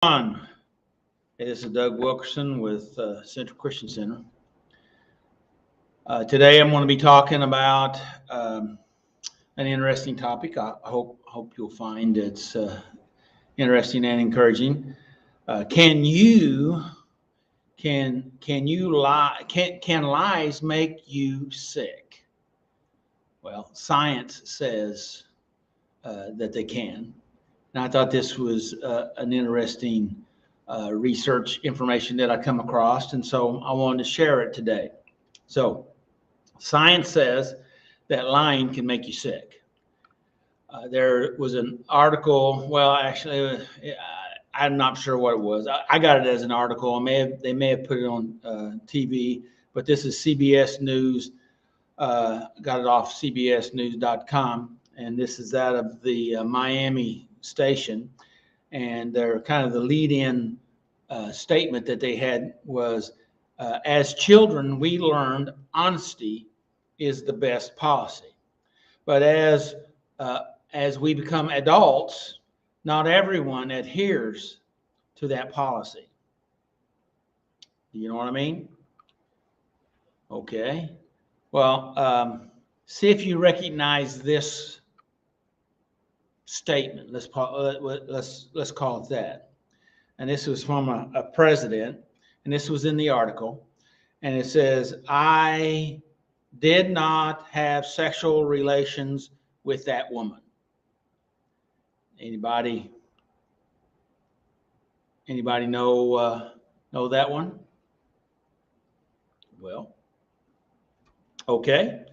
On. This is Doug Wilkerson with Central Christian Center. Today I'm going to be talking about an interesting topic. I hope you'll find it's interesting and encouraging. Can you lie? Can lies make you sick? Well, science says that they can. And I thought this was an interesting research information that I come across, and so I wanted to share it today. So, science says that lying can make you sick. There was an article. Well, actually, I'm not sure what it was. I got it as an article. They may have put it on TV, but this is CBS News. Got it off CBSNews.com, and this is out of the Miami station, and their kind of the lead-in statement that they had was, as children, we learned honesty is the best policy. But as we become adults, not everyone adheres to that policy. You know what I mean? Okay. Well, see if you recognize this statement. Let's call it that. And this was from a president, and this was in the article, and it says, "I did not have sexual relations with that woman." Anybody know that one? Well, okay.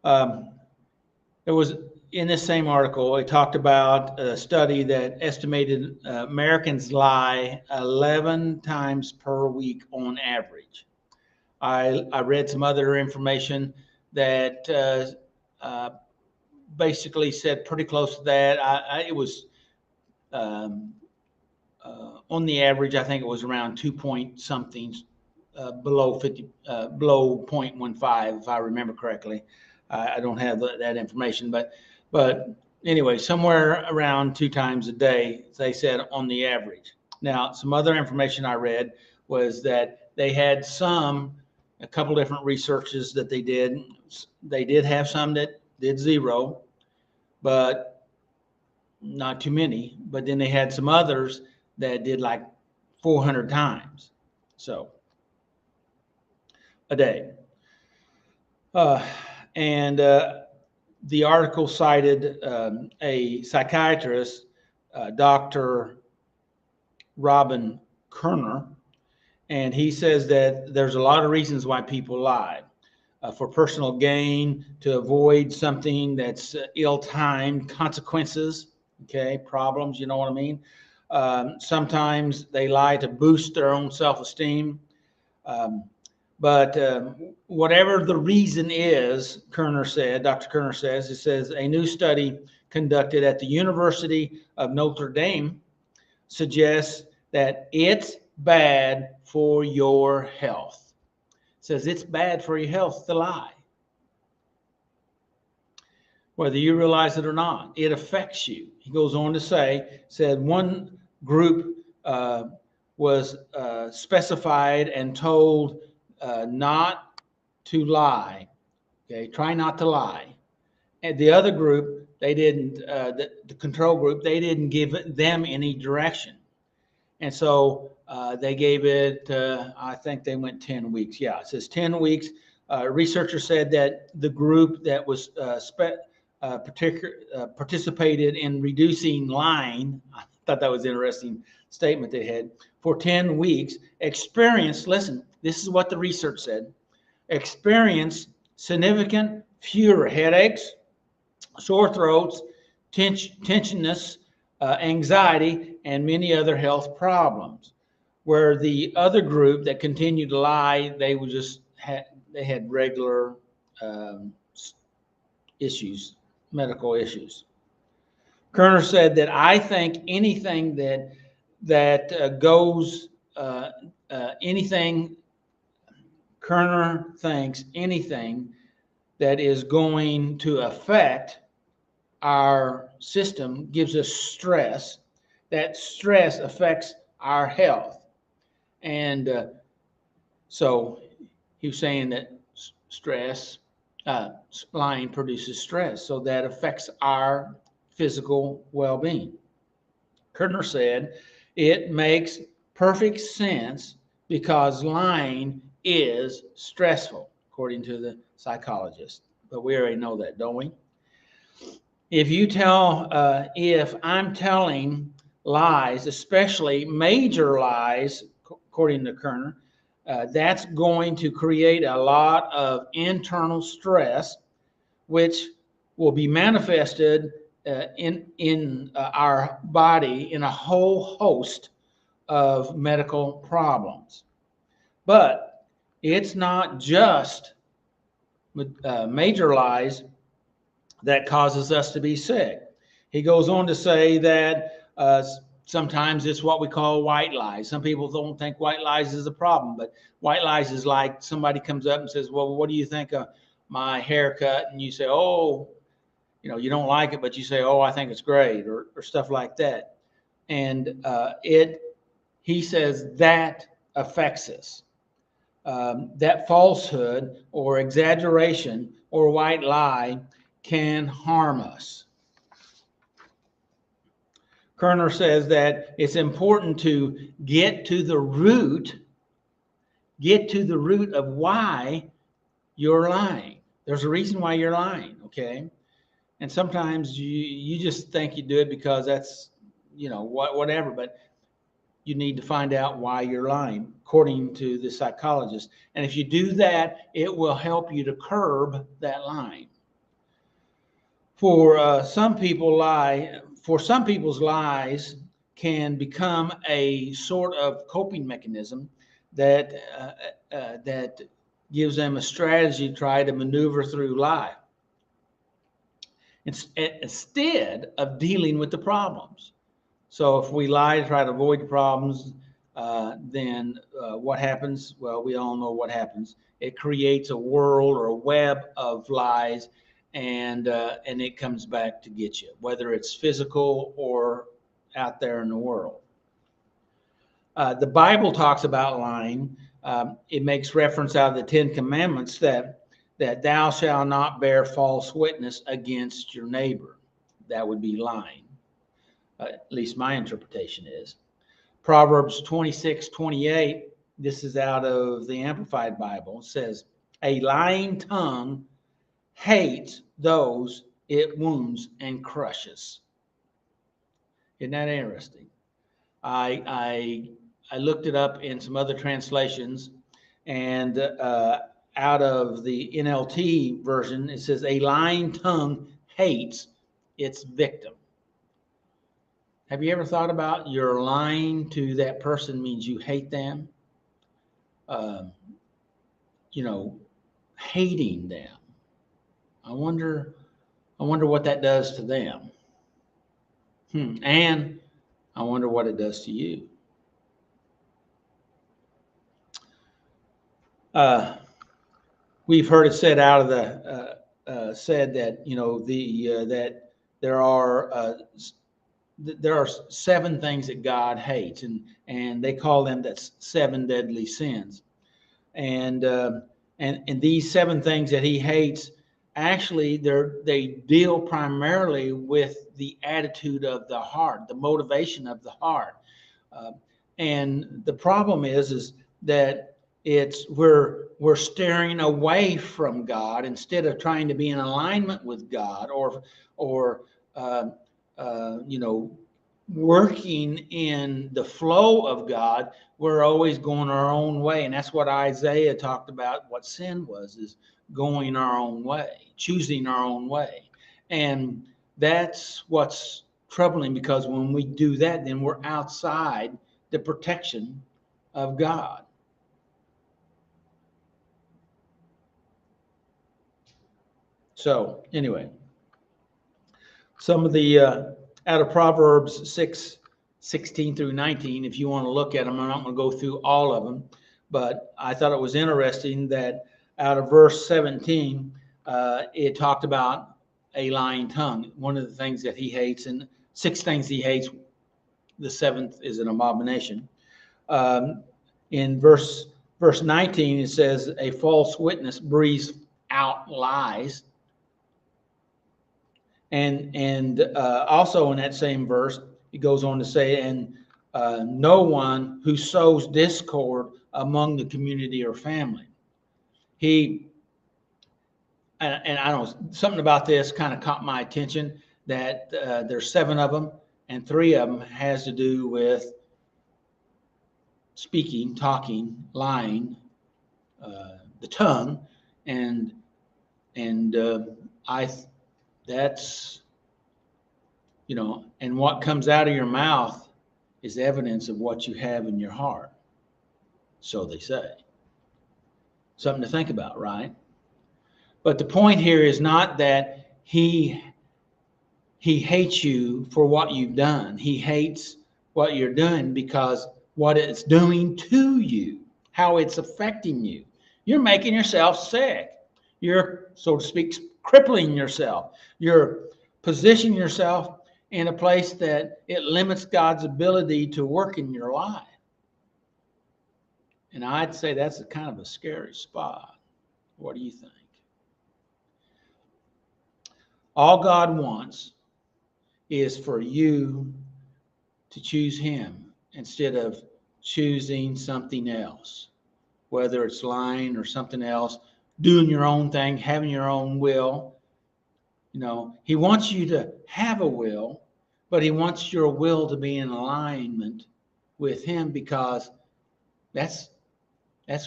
There was in this same article, it talked about a study that estimated Americans lie 11 times per week on average. I read some other information that basically said pretty close to that. It was on the average, I think it was around 2 point something, below 50, below 0.15, if I remember correctly. I don't have that information, but anyway, somewhere around 2 times a day, they said on the average. Now, some other information I read was that they had a couple different researches that they did. They did have some that did 0, but not too many. But then they had some others that did like 400 times. So a day. The article cited a psychiatrist, Dr. Robin Kerner, and he says that there's a lot of reasons why people lie. For personal gain, to avoid something that's ill-timed, consequences, okay, problems, you know what I mean? Sometimes they lie to boost their own self-esteem. But whatever the reason is, Dr. Kerner says, it says a new study conducted at the University of Notre Dame suggests that it's bad for your health. It says it's bad for your health to lie. Whether you realize it or not, it affects you. He goes on to say, said one group was specified and told not to lie. Okay, try not to lie. And the other group, they didn't. The control group, they didn't give them any direction, and so they gave it. I think they went 10 weeks. Yeah, it says 10 weeks. Researchers said that the group that was participated in reducing lying. I thought that was an interesting statement they had. For 10 weeks, experienced. Listen. This is what the research said, experience significant fewer headaches, sore throats, tensionness, anxiety, and many other health problems. Where the other group that continued to lie, they had regular issues, medical issues. Kerner said that I think anything that goes, anything. Kerner thinks anything that is going to affect our system gives us stress. That stress affects our health. And so he was saying that stress, lying produces stress, so that affects our physical well-being. Kerner said it makes perfect sense because lying is stressful, according to the psychologist. But we already know that, don't we? If I'm telling lies, especially major lies, according to Kerner, that's going to create a lot of internal stress, which will be manifested in our body in a whole host of medical problems. But it's not just major lies that causes us to be sick. He goes on to say that sometimes it's what we call white lies. Some people don't think white lies is a problem, but white lies is like somebody comes up and says, well, what do you think of my haircut? And you say, oh, you don't like it, but you say, oh, I think it's great, or stuff like that. And he says that affects us. That falsehood or exaggeration or white lie can harm us. Kerner says that it's important to get to the root of why you're lying. There's a reason why you're lying, okay? And sometimes you just think you do it because that's, whatever, but you need to find out why you're lying, according to the psychologist. And if you do that, it will help you to curb that lying. For some people's lies can become a sort of coping mechanism that gives them a strategy to try to maneuver through life instead of dealing with the problems. So if we lie to try to avoid the problems, then what happens? Well, we all know what happens. It creates a world or a web of lies, and it comes back to get you, whether it's physical or out there in the world. The Bible talks about lying. It makes reference out of the Ten Commandments that thou shalt not bear false witness against your neighbor. That would be lying. At least my interpretation is. Proverbs 26:28, this is out of the Amplified Bible, says, a lying tongue hates those it wounds and crushes. Isn't that interesting? I looked it up in some other translations, and out of the NLT version, it says, a lying tongue hates its victim. Have you ever thought about your lying to that person means you hate them? Hating them. I wonder what that does to them. And I wonder what it does to you. We've heard it said out of the said that that there are 7 things that God hates, and they call them that 7 deadly sins. And these 7 things that he hates, actually, they deal primarily with the attitude of the heart, the motivation of the heart. And the problem is that we're staring away from God instead of trying to be in alignment with God, or working in the flow of God. We're always going our own way. And that's what Isaiah talked about. What sin is going our own way, choosing our own way. And that's what's troubling, because when we do that, then we're outside the protection of God. So anyway, some of the out of Proverbs 6:16 through 19, if you want to look at them, I'm not going to go through all of them, but I thought it was interesting that out of verse 17, it talked about a lying tongue. One of the things that he hates, and 6 things he hates, the seventh is an abomination. In verse 19, it says, a false witness breathes out lies. And also in that same verse, it goes on to say, and no one who sows discord among the community or family. And I don't know, something about this kind of caught my attention, that there's 7 of them, and 3 of them has to do with speaking, talking, lying, the tongue, and that's, you know, and what comes out of your mouth is evidence of what you have in your heart. So they say. Something to think about, right? But the point here is not that he hates you for what you've done. He hates what you're doing because what it's doing to you, how it's affecting you. You're making yourself sick. You're, so to speak, crippling yourself. You're positioning yourself in a place that it limits God's ability to work in your life. And I'd say that's a kind of a scary spot. What do you think? All God wants is for you to choose him instead of choosing something else, whether it's lying or something else, doing your own thing, having your own will. You know, he wants you to have a will, but he wants your will to be in alignment with him, because that's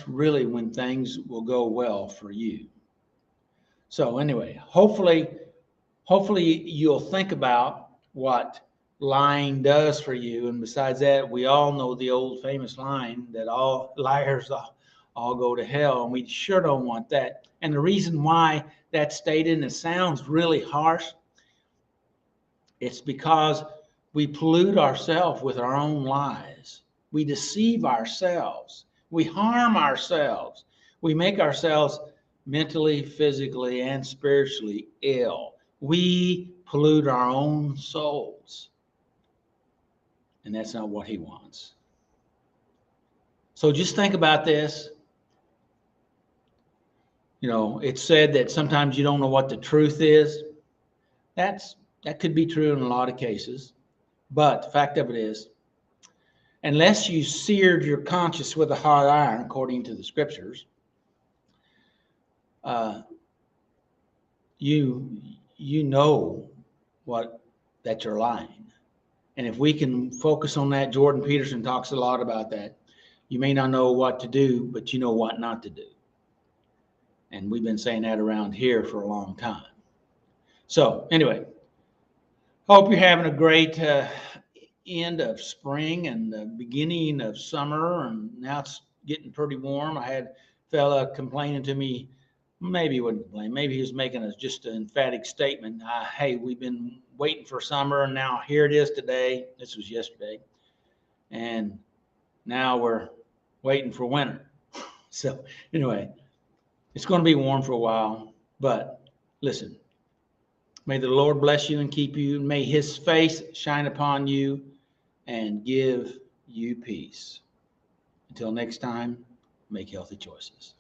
really when things will go well for you. So anyway, hopefully you'll think about what lying does for you. And besides that, we all know the old famous line that all liars all go to hell, and we sure don't want that. And the reason why that's stated, and it sounds really harsh, it's because we pollute ourselves with our own lies. We deceive ourselves. We harm ourselves. We make ourselves mentally, physically, and spiritually ill. We pollute our own souls. And that's not what he wants. So just think about this. You know, it's said that sometimes you don't know what the truth is. That could be true in a lot of cases. But the fact of it is, unless you seared your conscience with a hot iron, according to the scriptures, you know that you're lying. And if we can focus on that, Jordan Peterson talks a lot about that. You may not know what to do, but you know what not to do. And we've been saying that around here for a long time. So anyway, hope you're having a great end of spring and the beginning of summer. And now it's getting pretty warm. I had a fella complaining to me, maybe he wouldn't complain, maybe he was making just an emphatic statement. Hey, we've been waiting for summer, and now here it is today. This was yesterday. And now we're waiting for winter. So anyway, it's going to be warm for a while. But listen, may the Lord bless you and keep you. May his face shine upon you and give you peace. Until next time, make healthy choices.